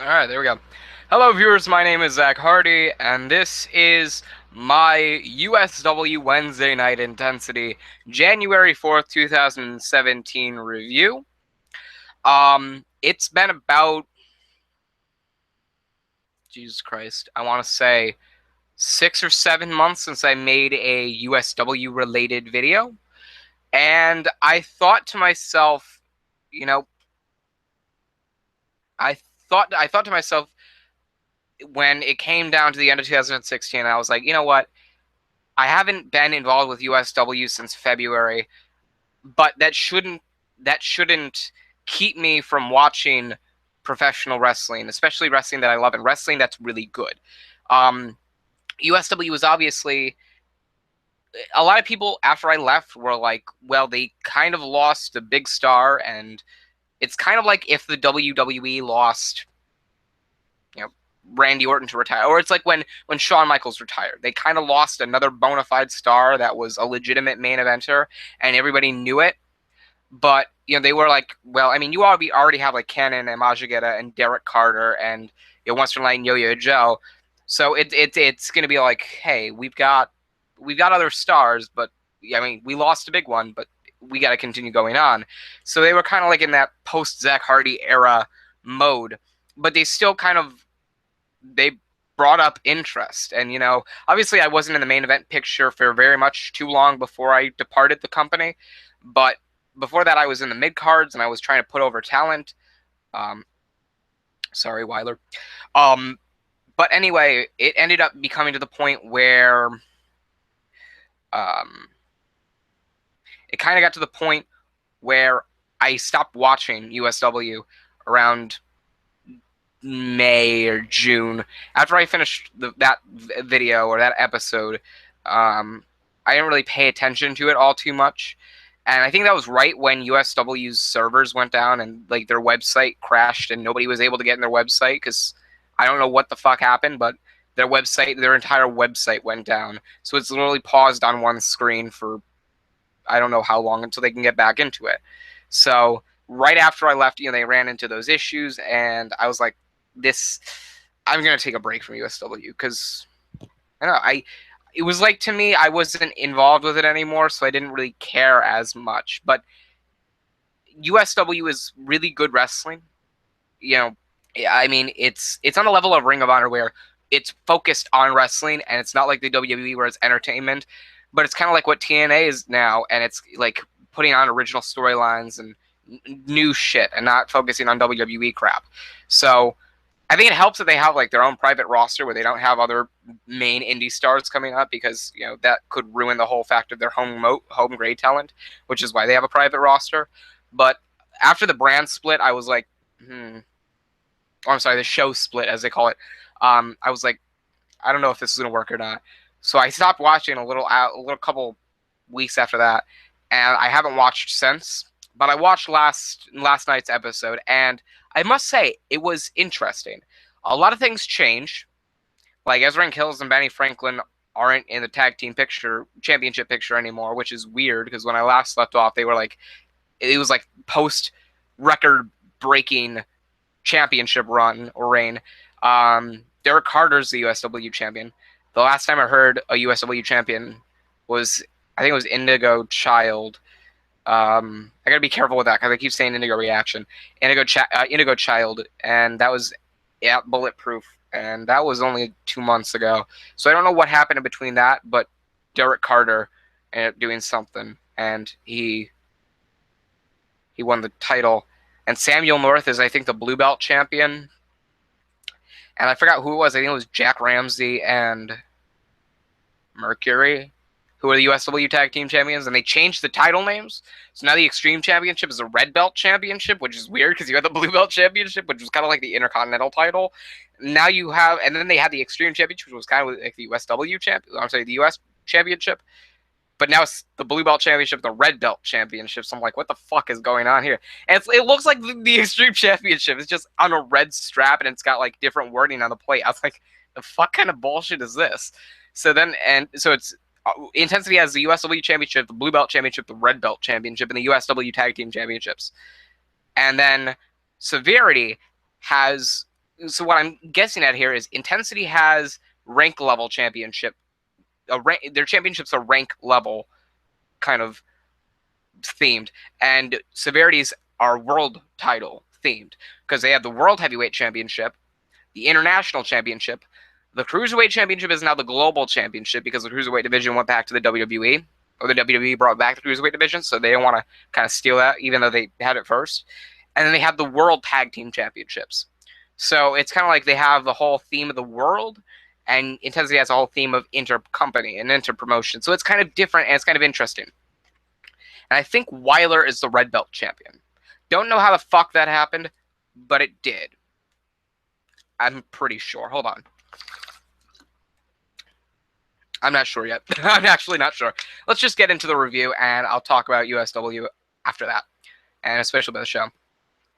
All right, there we go. Hello, viewers. My name is Zach Hardy, and this is my USW Wednesday Night Intensity January 4th, 2017 review. It's been about, Jesus Christ, I want to say 6 or 7 months since I made a USW related video, and I thought to myself, you know, I thought to myself when it came down to the end of 2016, I was like, you know what? I haven't been involved with USW since February, but that shouldn't keep me from watching professional wrestling, especially wrestling that I love and wrestling that's really good. Um, USW was obviously a lot of people after I left were like, well, they kind of lost a big star, and it's kind of like if the WWE lost, you know, Randy Orton to retire, or it's like when Shawn Michaels retired. They kind of lost another bona fide star that was a legitimate main eventer, and everybody knew it. But they were like, well, I mean, you already have like Cannon and Majigeta and Derek Carter and Western Light and Yo-Yo Joe, so it's gonna be like, hey, we've got other stars, but I mean, we lost a big one, but we got to continue going on. So they were kind of like in that post Zach Hardy era mode, but they still kind of they brought up interest. And obviously I wasn't in the main event picture for very much too long before I departed the company, but before that I was in the mid cards and I was trying to put over talent. um Sorry, Weiler. um but anyway, it ended up becoming to the point where um it kind of got to the point where I stopped watching USW around May or June. After I finished that video or that episode, I didn't really pay attention to it all too much. And I think that was right when USW's servers went down and like their website crashed and nobody was able to get in their website because I don't know what the fuck happened, but their entire website went down. So it's literally paused on one screen for I don't know how long until they can get back into it. So right after I left, they ran into those issues, and I was like, "This, I'm gonna take a break from USW because I don't know. It was like to me, I wasn't involved with it anymore, so I didn't really care as much. But USW is really good wrestling. You know, I mean, it's on the level of Ring of Honor where it's focused on wrestling, and it's not like the WWE where it's entertainment, but it's kind of like what TNA is now, and it's like putting on original storylines and new shit, and not focusing on WWE crap. So I think it helps that they have like their own private roster where they don't have other main indie stars coming up because that could ruin the whole fact of their home grade talent, which is why they have a private roster. But after the brand split, I was like, oh, I'm sorry, the show split as they call it. I was like, I don't know if this is gonna work or not. So I stopped watching a little couple weeks after that, and I haven't watched since. But I watched last night's episode, and I must say it was interesting. A lot of things changed. Like Ezra and Kills and Benny Franklin aren't in the tag team championship picture anymore, which is weird because when I last left off, they were like it was like post record breaking championship run or reign. Derek Carter's the USW champion. The last time I heard a USW champion was, I think it was Indigo Child. I gotta be careful with that because I keep saying Indigo Reaction, Indigo Child, and that was Bulletproof, and that was only 2 months ago. So I don't know what happened in between that, but Derek Carter ended up doing something, and he won the title. And Samuel North is, I think, the blue belt champion. And I forgot who it was. I think it was Jack Ramsey and Mercury, who are the USW Tag Team Champions. And they changed the title names. So now the Extreme Championship is a Red Belt Championship, which is weird because you had the Blue Belt Championship, which was kind of like the Intercontinental title. Now you have, and then they had the Extreme Championship, which was kind of like the USW Champion. I'm sorry, the US Championship. But now it's the Blue Belt Championship, the Red Belt Championship. So I'm like, what the fuck is going on here? And it looks like the Extreme Championship. It's just on a red strap and it's got like different wording on the plate. I was like, the fuck kind of bullshit is this? So it's Intensity has the USW Championship, the Blue Belt Championship, the Red Belt Championship, and the USW Tag Team Championships. And then Severity has So what I'm guessing at here is Intensity has rank level championship. Their championships are rank level kind of themed, and Severities are world title themed because they have the World Heavyweight Championship, the International Championship. The Cruiserweight Championship is now the Global Championship because the Cruiserweight division went back to the WWE, or the WWE brought back the Cruiserweight division, so they don't want to kind of steal that, even though they had it first. And then they have the World Tag Team Championships. So it's kind of like they have the whole theme of the world, and Intensity has a whole theme of inter-company and inter-promotion. So it's kind of different, and it's kind of interesting. And I think Weiler is the red belt champion. Don't know how the fuck that happened, but it did. I'm pretty sure. Hold on. I'm not sure yet. I'm actually not sure. Let's just get into the review, and I'll talk about USW after that, and especially about the show.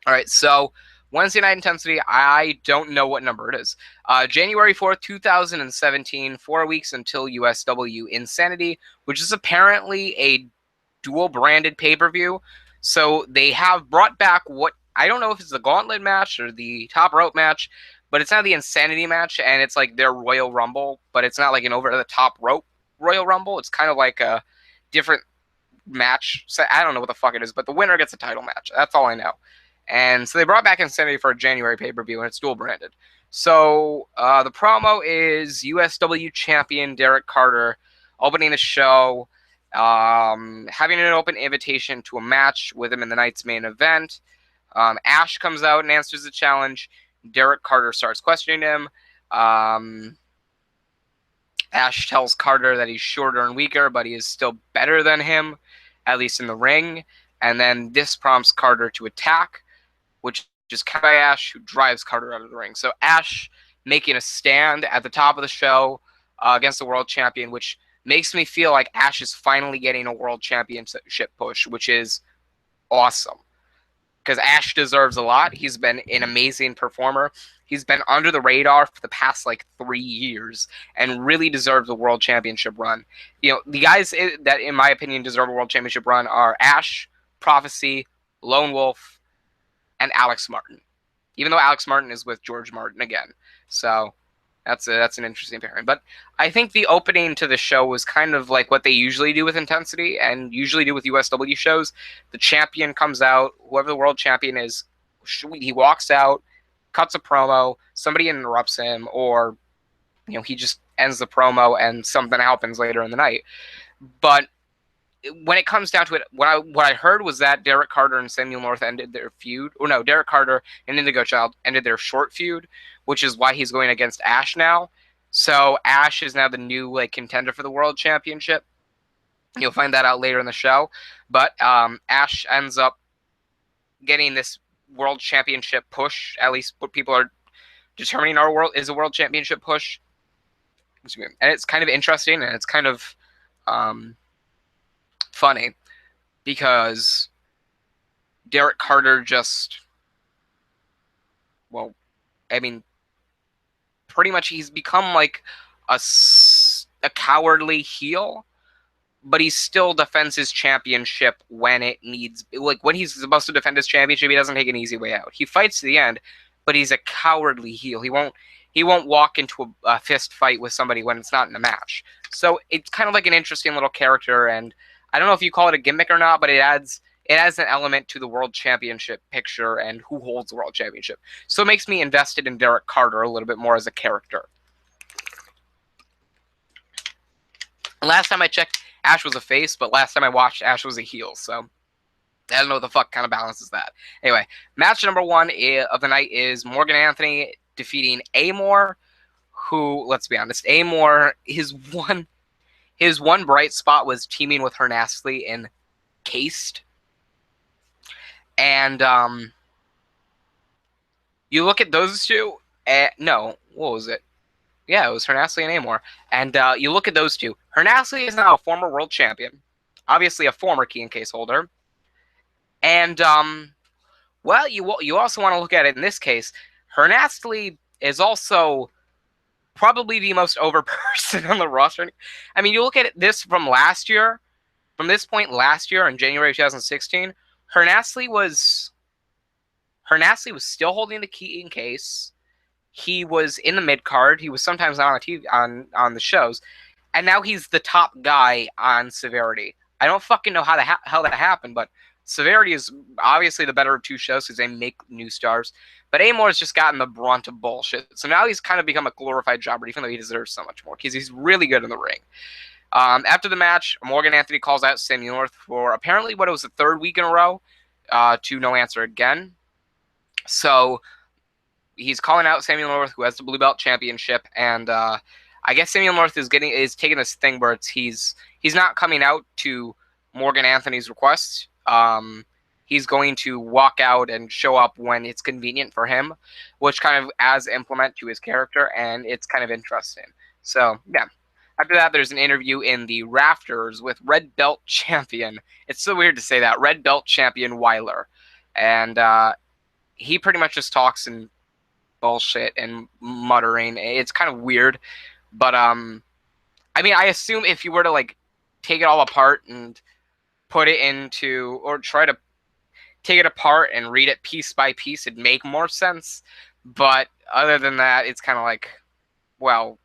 All right, so Wednesday Night Intensity, I don't know what number it is. January 4th, 2017, 4 weeks until USW Insanity, which is apparently a dual-branded pay-per-view. So they have brought back what, I don't know if it's the Gauntlet match or the Top Rope match, but it's not the Insanity match, and it's like their Royal Rumble, but it's not like an over-the-top rope Royal Rumble. It's kind of like a different match. So I don't know what the fuck it is, but the winner gets a title match. That's all I know. And so they brought back Insanity for a January pay-per-view, and it's dual-branded. So the promo is USW champion Derek Carter opening the show, having an open invitation to a match with him in the night's main event. Ash comes out and answers the challenge. Derek Carter starts questioning him. Ash tells Carter that he's shorter and weaker, but he is still better than him, at least in the ring. And then this prompts Carter to attack, which is countered by Ash, who drives Carter out of the ring. So Ash making a stand at the top of the show against the world champion, which makes me feel like Ash is finally getting a world championship push, which is awesome. Because Ash deserves a lot. He's been an amazing performer. He's been under the radar for the past like 3 years and really deserves a world championship run. You know, the guys that, in my opinion, deserve a world championship run are Ash, Prophecy, Lone Wolf, and Alex Martin. Even though Alex Martin is with George Martin again. So that's an interesting pairing. But I think the opening to the show was kind of like what they usually do with Intensity and usually do with USW shows. The champion comes out, whoever the world champion is, he walks out, cuts a promo, somebody interrupts him, or he just ends the promo and something happens later in the night. But when it comes down to it, what I heard was that Derek Carter and Samuel North ended their feud. Or no, Derek Carter and Indigo Child ended their short feud, which is why he's going against Ash now. So Ash is now the new contender for the world championship. You'll find that out later in the show. But Ash ends up getting this world championship push. At least what people are determining is a world championship push. And it's kind of interesting, and it's kind of funny because Derek Carter just, pretty much he's become like a cowardly heel, but he still defends his championship when it needs, when he's supposed to defend his championship, he doesn't take an easy way out. He fights to the end, but he's a cowardly heel. He won't walk into a fist fight with somebody when it's not in a match. So it's kind of like an interesting little character, and I don't know if you call it a gimmick or not, but it adds an element to the world championship picture and who holds the world championship. So it makes me invested in Derek Carter a little bit more as a character. Last time I checked, Ash was a face, but last time I watched, Ash was a heel. So I don't know what the fuck kind of balances that. Anyway, match number 1 of the night is Morgan Anthony defeating Amor, who, let's be honest, Amor, his one bright spot was teaming with Hernastley in Cased. And you look at those two. No, what was it? Yeah, it was Hernastley and Amor. And you look at those two. Hernastley is now a former world champion. Obviously a former key and case holder. And, well, you also want to look at it in this case. Hernastley is also probably the most over person on the roster. I mean, you look at this from last year, from this point last year in January 2016, Hernastley was still holding the key in case. he was in the mid card. He was sometimes on the TV on the shows, and now he's the top guy on Severity. I don't fucking know how that happened, but Severity is obviously the better of two shows because they make new stars. But Amor's just gotten the brunt of bullshit, so now he's kind of become a glorified jobber, even though he deserves so much more because he's really good in the ring. After the match, Morgan Anthony calls out Sammy North for apparently what it was the third week in a row to no answer again. So he's calling out Samuel North, who has the blue belt championship, and I guess Samuel North is taking this thing where he's not coming out to Morgan Anthony's request. He's going to walk out and show up when it's convenient for him, which kind of adds implement to his character, and it's kind of interesting. So yeah. After that, there's an interview in the rafters with Red Belt Champion. It's so weird to say that. Red Belt Champion Weiler. And he pretty much just talks and bullshit and muttering. It's kind of weird. But, I mean, I assume if you were to, like, take it all apart and put it into, or try to take it apart and read it piece by piece, it'd make more sense. But other than that, it's kind of like, well,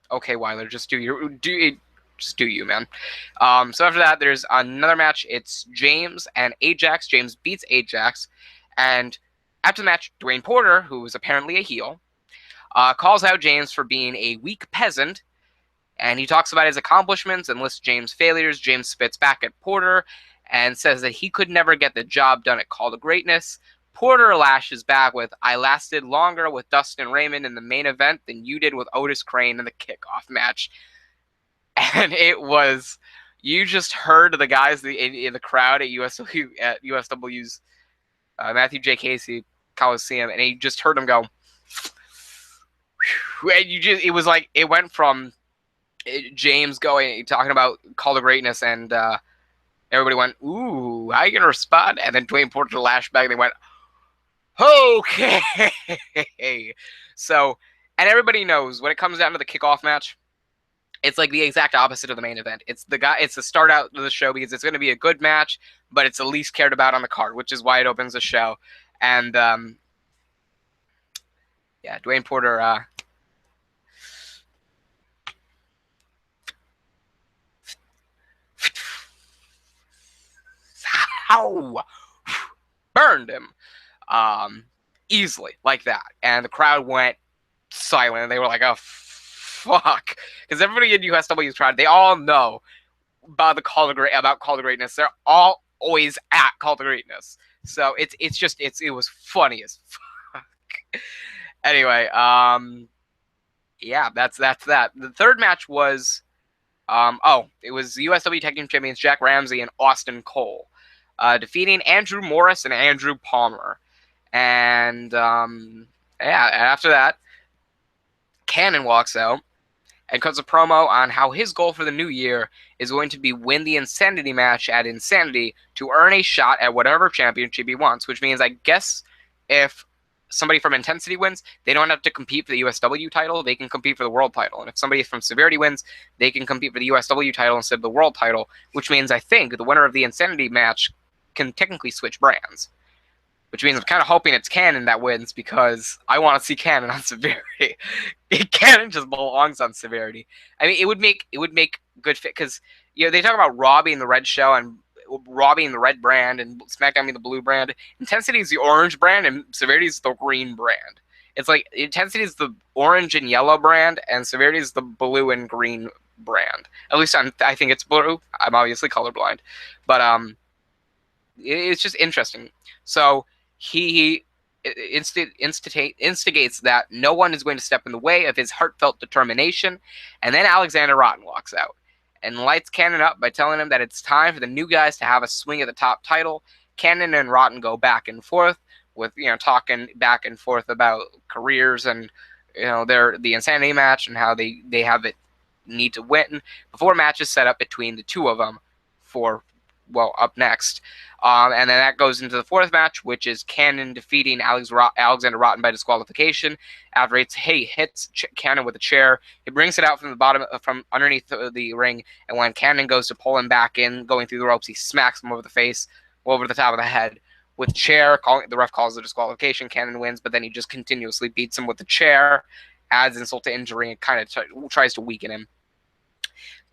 okay, Weiler, just do you, man. So after that, there's another match. It's James and Ajax. James beats Ajax, and after the match, Duane Porter, who is apparently a heel, calls out James for being a weak peasant, and he talks about his accomplishments and lists James' failures. James spits back at Porter and says that he could never get the job done at Call to Greatness. Porter lashes back with, I lasted longer with Dustin Raymond in the main event than you did with Otis Crane in the kickoff match. And it was, you just heard the guys in the crowd at USW's Matthew J. Casey Coliseum, and you just heard them go, and it was like, it went from James talking about Call to Greatness, and everybody went, ooh, how you gonna respond? And then Duane Porter lashed back, and they went, okay. So, and everybody knows when it comes down to the kickoff match, it's like the exact opposite of the main event. It's the start out of the show because it's going to be a good match, but it's the least cared about on the card, which is why it opens the show. And yeah, Duane Porter. How burned him easily like that, and the crowd went silent. And they were like, "Oh fuck," because everybody in USW's crowd, they all know about Call to Greatness. They're all always at Call to Greatness, so it was funny as fuck. Anyway, yeah, that's that. The third match was, it was the USW Tag Team Champions Jack Ramsey and Austin Cole, defeating Andrew Morris and Andrew Palmer. And yeah, after that, Cannon walks out and cuts a promo on how his goal for the new year is going to be win the Insanity match at Insanity to earn a shot at whatever championship he wants, which means I guess if somebody from Intensity wins, they don't have to compete for the USW title, they can compete for the world title. And if somebody from Severity wins, they can compete for the USW title instead of the world title, which means I think the winner of the Insanity match can technically switch brands. Which means I'm kind of hoping it's Cannon that wins because I want to see Cannon on Severity. Cannon just belongs on Severity. I mean, it would make good fit because they talk about Raw being the red show and Raw being the red brand and SmackDown being the blue brand. Intensity is the orange brand and Severity is the green brand. It's like Intensity is the orange and yellow brand and Severity is the blue and green brand. At least I think it's blue. I'm obviously colorblind, but it's just interesting. So he instigates that no one is going to step in the way of his heartfelt determination, and then Alexander Rotten walks out and lights Cannon up by telling him that it's time for the new guys to have a swing at the top title. Cannon and Rotten go back and forth with talking back and forth about careers and the Insanity match and how they have it need to win before matches set up between the two of them for up next. And then that goes into the fourth match, which is Cannon defeating Alexander Rotten by disqualification. After he hits Cannon with a chair, he brings it out from the bottom, from underneath the ring, and when Cannon goes to pull him back in, going through the ropes, he smacks him over the face, over the top of the head with chair. The ref calls it a disqualification. Cannon wins, but then he just continuously beats him with the chair, adds insult to injury, and kind of tries to weaken him.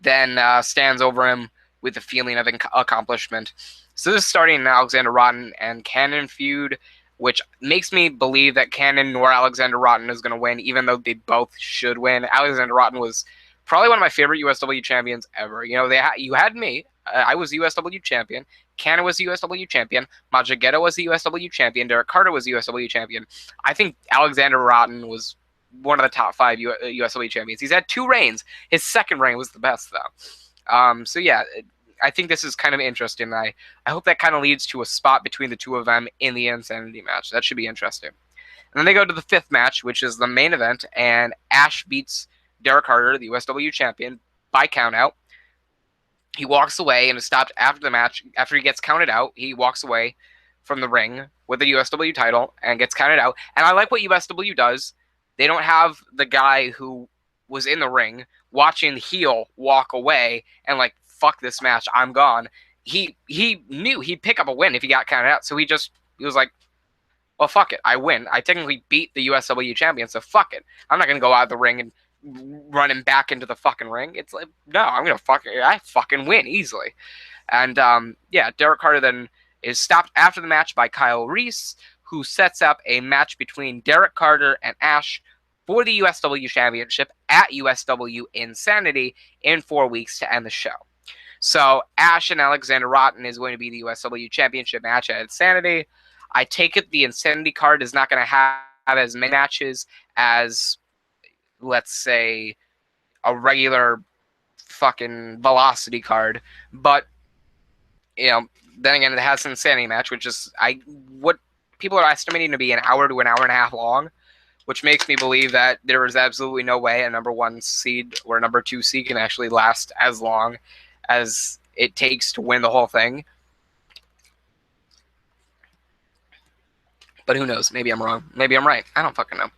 Then stands over him with a feeling of accomplishment. So this is starting an Alexander Rotten and Cannon feud, which makes me believe that Cannon nor Alexander Rotten is going to win, even though they both should win. Alexander Rotten was probably one of my favorite USW champions ever. You know, you had me. I was USW champion. Cannon was the USW champion. Majigeta was the USW champion. Derek Carter was the USW champion. I think Alexander Rotten was one of the top 5 USW champions. He's had 2 reigns. His second reign was the best, though. So yeah, I think this is kind of interesting. I hope that kind of leads to a spot between the two of them in the Insanity match. That should be interesting. And then they go to the 5th match, which is the main event, and Ash beats Derek Carter, the USW champion, by countout. He walks away and is stopped after the match. After he gets counted out, he walks away from the ring with the USW title and gets counted out. And I like what USW does. They don't have the guy who was in the ring watching the heel walk away and like, fuck this match, I'm gone. He knew he'd pick up a win if he got counted out. So he was like, well, fuck it, I win. I technically beat the USW champion, so fuck it. I'm not going to go out of the ring and run him back into the fucking ring. It's like, no, I fucking win easily. And yeah, Derek Carter then is stopped after the match by Kyle Reese, who sets up a match between Derek Carter and Ash for the USW Championship at USW Insanity in 4 weeks to end the show. So Ash and Alexander Rotten is going to be the USW Championship match at Insanity. I take it the Insanity card is not going to have as many matches as, let's say, a regular fucking Velocity card. But, you know, then again, it has an Insanity match, which is what people are estimating to be an hour to an hour and a half long, which makes me believe that there is absolutely no way a number 1 seed or a number 2 seed can actually last as long as it takes to win the whole thing. But who knows? Maybe I'm wrong. Maybe I'm right. I don't fucking know.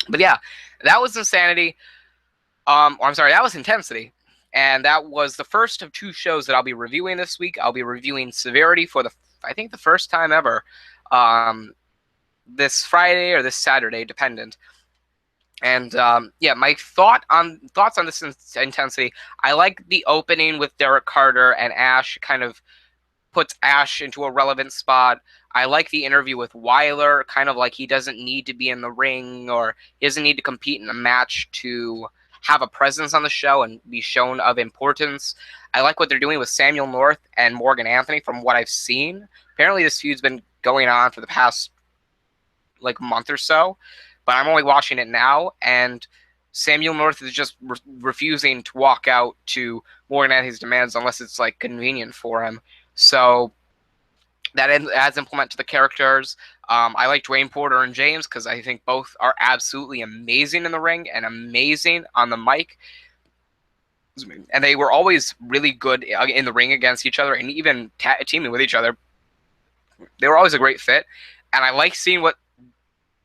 But yeah, that was Insanity. I'm sorry, that was Intensity. And that was the first of 2 shows that I'll be reviewing this week. I'll be reviewing Severity for I think the first time ever. This Friday or this Saturday, dependent. And yeah, my thoughts on this Intensity. I like the opening with Derek Carter and Ash. Kind of puts Ash into a relevant spot. I like the interview with Weiler, kind of like he doesn't need to be in the ring or he doesn't need to compete in a match to have a presence on the show and be shown of importance. I like what they're doing with Samuel North and Morgan Anthony from what I've seen. Apparently this feud's been going on for the past like month or so, but I'm only watching it now, and Samuel North is just refusing to walk out to Morgan Anthony's demands unless it's like convenient for him. So that adds implement to the characters. I like Duane Porter and James because I think both are absolutely amazing in the ring and amazing on the mic. And they were always really good in the ring against each other and even teaming with each other. They were always a great fit. And I like seeing what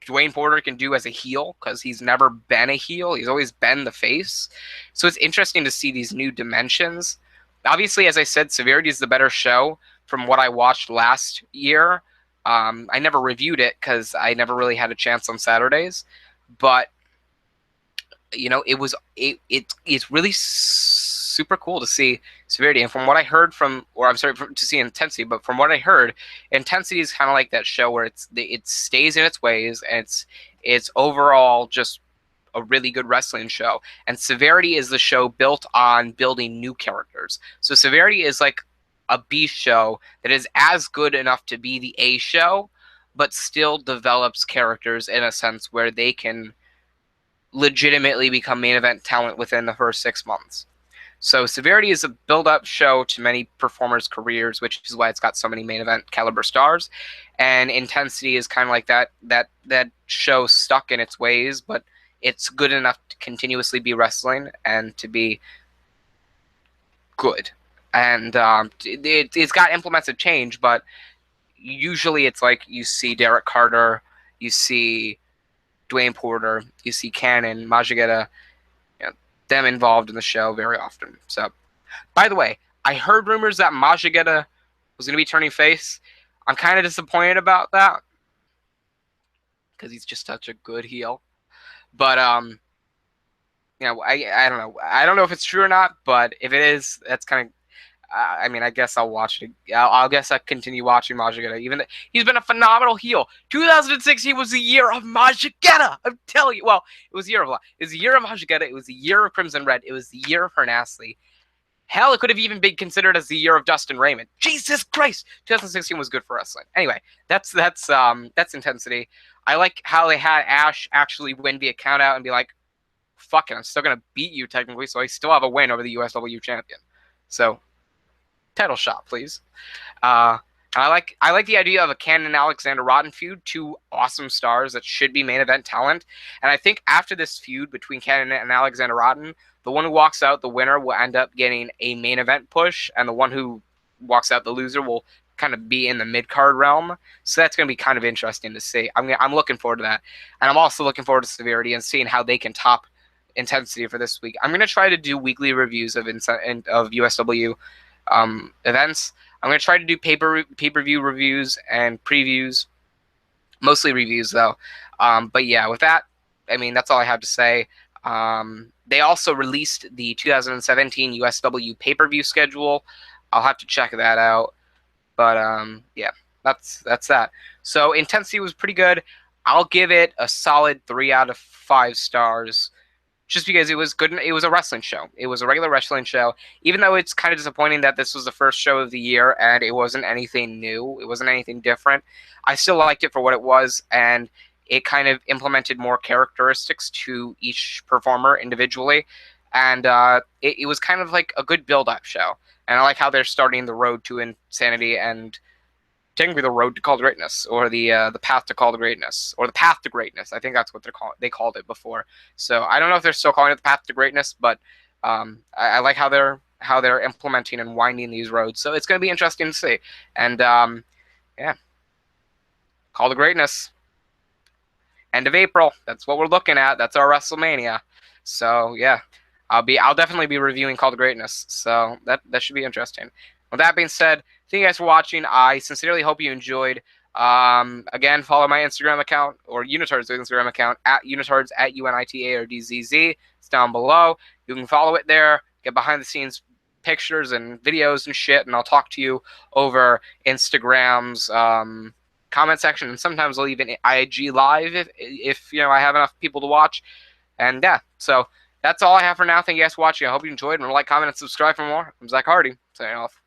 Duane Porter can do as a heel because he's never been a heel. He's always been the face. So it's interesting to see these new dimensions. Obviously, as I said, Severity is the better show from what I watched last year. I never reviewed it because I never really had a chance on Saturdays. But, you know, it's really super cool to see Severity. And from what I heard to see Intensity, but from what I heard, Intensity is kind of like that show where it stays in its ways and it's overall just a really good wrestling show. And Severity is the show built on building new characters. So Severity is like a B show that is as good enough to be the A show, but still develops characters in a sense where they can legitimately become main event talent within the first 6 months. So Severity is a build-up show to many performers' careers, which is why it's got so many main event caliber stars. And Intensity is kind of like that show stuck in its ways, but it's good enough to continuously be wrestling and to be good. And it's got implements of change, but usually it's like you see Derek Carter, you see Duane Porter, you see Cannon, Majigeta, them involved in the show very often. So, by the way, I heard rumors that Majigeta was going to be turning face. I'm kind of disappointed about that because he's just such a good heel. But I don't know. I don't know if it's true or not, but if it is, that's kind of. I mean, I guess I'll watch it. I'll guess I continue watching Majigeta. Even though he's been a phenomenal heel. 2016 was the year of Majigeta. I'm telling you. Well, it was the year of it was the year of Majigeta. It was the year of Crimson Red. It was the year of Hernasli. Hell, it could have even been considered as the year of Dustin Raymond. Jesus Christ, 2016 was good for wrestling. Anyway, that's intensity. I like how they had Ash actually win via count out and be like, "Fuck it, I'm still gonna beat you technically, so I still have a win over the USW champion." So, title shot, please. Uh, I like the idea of a Cannon and Alexander Rotten feud, two awesome stars that should be main event talent. And I think after this feud between Cannon and Alexander Rotten, the one who walks out the winner will end up getting a main event push, and the one who walks out the loser will kind of be in the mid card realm. So that's going to be kind of interesting to see. I'm looking forward to that, and I'm also looking forward to Severity and seeing how they can top Intensity for this week. I'm going to try to do weekly reviews of USW events. I'm going to try to do pay-per-view reviews and previews, mostly reviews though. But yeah, with that, I mean, that's all I have to say. They also released the 2017 USW pay-per-view schedule. I'll have to check that out. But yeah, that's that. So Intensity was pretty good. I'll give it a solid 3 out of 5 stars. Just because it was good. It was a wrestling show. It was a regular wrestling show. Even though it's kind of disappointing that this was the first show of the year and it wasn't anything new, it wasn't anything different, I still liked it for what it was, and it kind of implemented more characteristics to each performer individually. And it was kind of like a good build-up show. And I like how they're starting the road to Insanity and technically the road to Call to Greatness, or the path to Call to Greatness, or the path to greatness. I think that's what they called it before. So I don't know if they're still calling it the path to greatness, but I like how they're implementing and winding these roads. So it's going to be interesting to see. And yeah, Call to Greatness, end of April. That's what we're looking at. That's our WrestleMania. So yeah, I'll definitely be reviewing Call to Greatness. So that should be interesting. With that being said, thank you guys for watching. I sincerely hope you enjoyed. Again, follow my Instagram account, or Unitard's Instagram account, at Unitards, at UNITARDZZ. It's down below. You can follow it there, get behind the scenes pictures and videos and shit, and I'll talk to you over Instagram's comment section, and sometimes I'll even IG live if I have enough people to watch. And yeah, so that's all I have for now. Thank you guys for watching. I hope you enjoyed, and like, comment, and subscribe for more. I'm Zach Hardy, signing off.